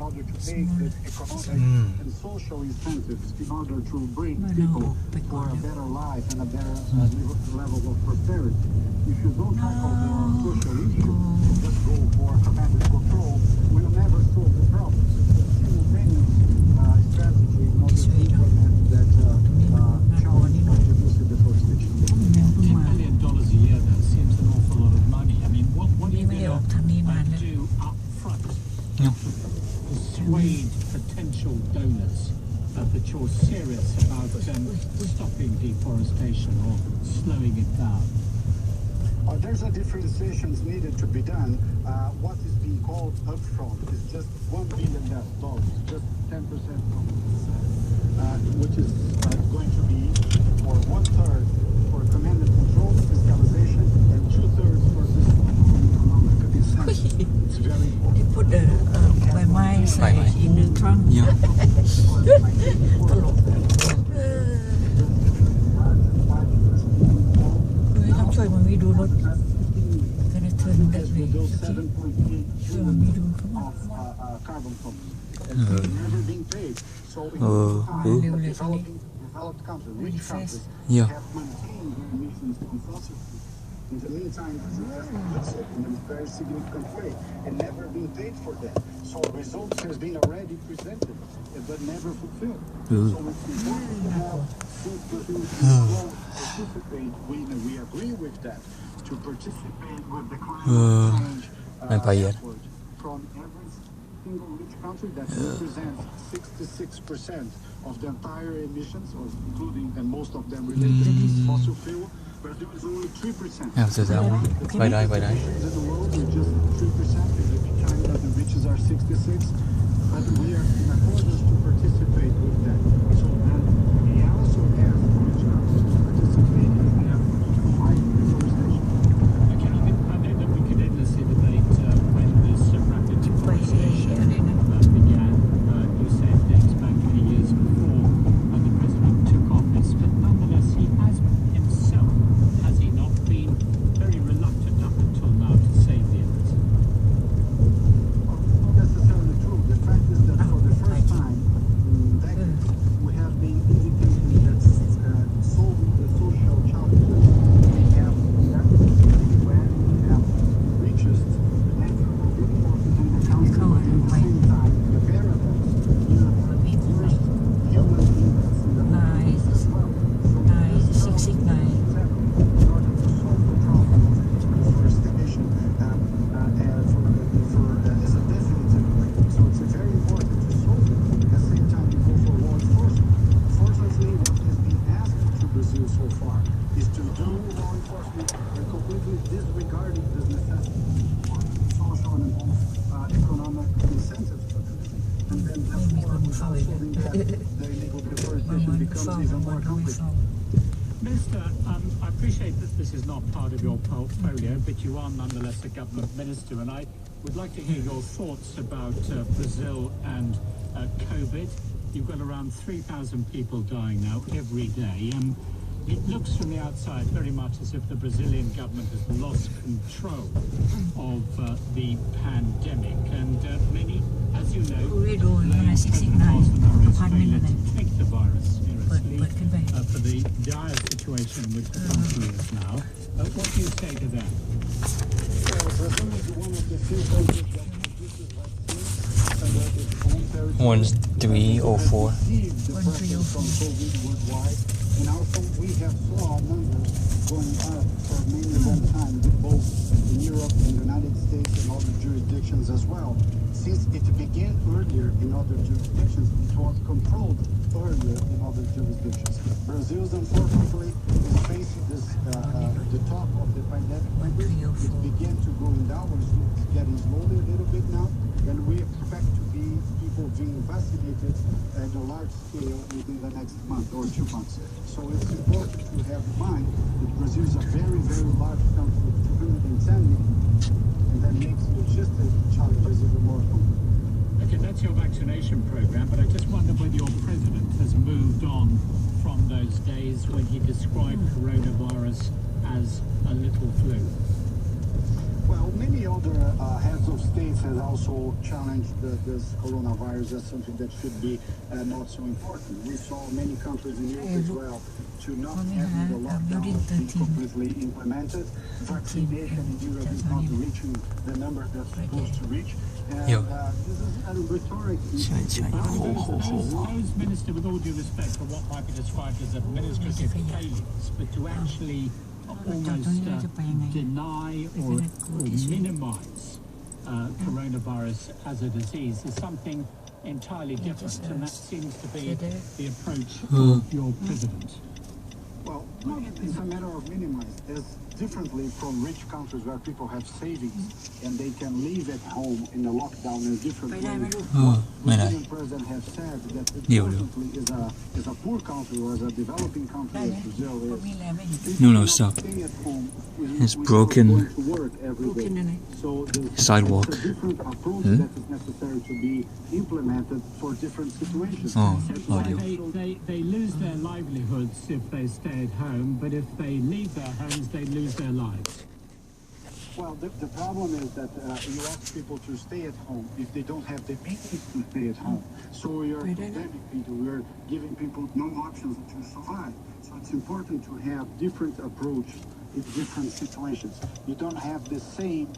order to make the economic and social incentives in order to bring people for a better life and a better level of prosperity. If you don't tackle the social issue and just go for command and control, we'll never solve the problem. It's a simultaneous strategy in order to implement that challenge of reducing deforestation. $10 billion a year, that seems an awful lot of money. I mean, what are you going to do up front to persuade potential donors that you're serious about stopping deforestation or slowing it down? There's a differentiation needed to be done. What is being called upfront is just $1 billion, just 10% of which is going to be for 1/3 for command and control, fiscalization, and 2/3 for this economic incentive. It's very important. They put the my mind in the trunk. Yeah. ต้องช่วยมันมีดูรถกันเทินได้เลยช่วยมันมีดูเขาบอก carbon costs. It's never being paid. So in developed countries, rich countries, Yeah. have maintained their emissions from fossil fuels. In the meantime, it has been in a very significant way and never been paid for that. So results has been already presented, but never fulfilled. So it's important to have participate. We agree with that to participate with the climate change effort from every single rich country that represents 66% of the entire emissions, or including and most of them related to fossil fuel. Brazil is only 3%. Em sẽ ra quay đây In the world, we're just 3%. China, the riches are 66%. But we are in accordance to participate with that. So then we also have rich countries to participate in the effort to fight deforestation. Okay, I know that we could endlessly debate when this rapid deforestation began. You said dates back many years before the president took office, but nonetheless he has himself, has he not, been very reluctant up until now to save the earth? Not necessarily true. The fact is that for the first time in decades, we have been indicating that solving the social challenges we have where we have reached natural resources in the country, but at the same time, the variables in the first human beings in the world as well. So this is 669 in order to solve the problem of deforestation as a definitive way. So it's very important to solve it. At the same time, we go for law enforcement. Fortunately, what has been asked to Brazil so far is to do law enforcement and completely disregarding this necessity for social and economic incentives for this. And then therefore, without solving that, the illegal deforestation becomes even more complicated. Minister, I appreciate that this is not part of your portfolio, but you are nonetheless a government minister, and I would like to hear your thoughts about Brazil and COVID. You've got around 3,000 people dying now every day. It looks from the outside very much as if the Brazilian government has lost control of the pandemic, and many, as you know, blame President Bolsonaro's failure to take the virus seriously for the dire situation in which the country is now. What do you say to that? Brazil is one of the few countries that produces vaccines under its own territory. 1304. Received the pressure from COVID worldwide, and also we have saw our numbers going up for many long time, both in Europe and the United States and other jurisdictions as well. Since it began earlier in other jurisdictions, it was controlled earlier in other jurisdictions. Brazil, unfortunately, is facing this the top of the pandemic. It began to go down, it's getting slowly a little bit now, and we expect to be people being vaccinated at a large scale within the next month or 2 months. So it's important to have in mind that Brazil is a very, very large country with 210 million, and that makes logistic challenges even more complex. Okay, that's your vaccination program, but I just wonder whether your president has moved on from those days when he described coronavirus as a little flu. Well, many other heads of states have also challenged this coronavirus as something that should be not so important. We saw many countries in Europe as well to not having the lockdown be completely implemented. Vaccination in Europe is not reaching the number that's supposed to reach. And this is a rhetoric. Those, Minister, with all due respect for what might be described as administrative failures, but to actually almost deny or minimize coronavirus as a disease is something entirely different, and that seems to be the approach of your president. Well, it's a matter of minimize. As differently from rich countries where people have savings and they can live at home in a lockdown in a different way. The Brazilian president has said that unfortunately is a poor country or as a developing country as Brazil is. No, stop. Stay at home It's broken. going to work every day. So Sidewalk. it's a different approach that is necessary to be implemented for different situations. Audio. They lose their livelihoods if they stay at home, but if they leave their homes, they lose their lives. Well, the problem is that you ask people to stay at home if they don't have the means to stay at home. So we are condemning people, we are giving people no options to survive. So it's important to have different approach in different situations. You don't have the same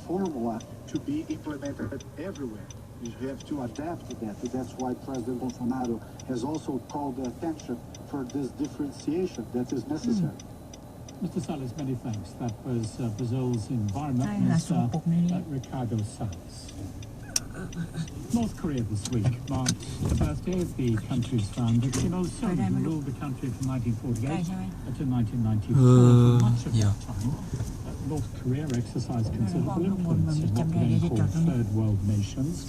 formula to be implemented everywhere. You have to adapt to that. That's why President Bolsonaro has also called the attention for this differentiation that is necessary. Mr. Salles, many thanks. That was Brazil's Environment Minister, Ricardo Salles. North Korea this week marked the birthday of the country's founder, Kim Il-sung, who ruled the country from 1948 to 1994. For much of that time, North Korea exercised considerable influence in what then called Third World nations,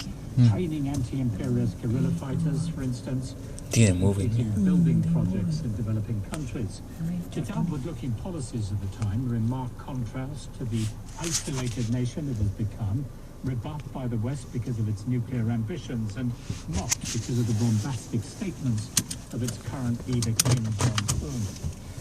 training anti-imperialist guerrilla fighters, for instance, completing building projects in developing countries. Its outward-looking policies of the time were in marked contrast to the isolated nation it has become, rebuffed by the West because of its nuclear ambitions and mocked because of the bombastic statements of its current leader, Kim Jong-un.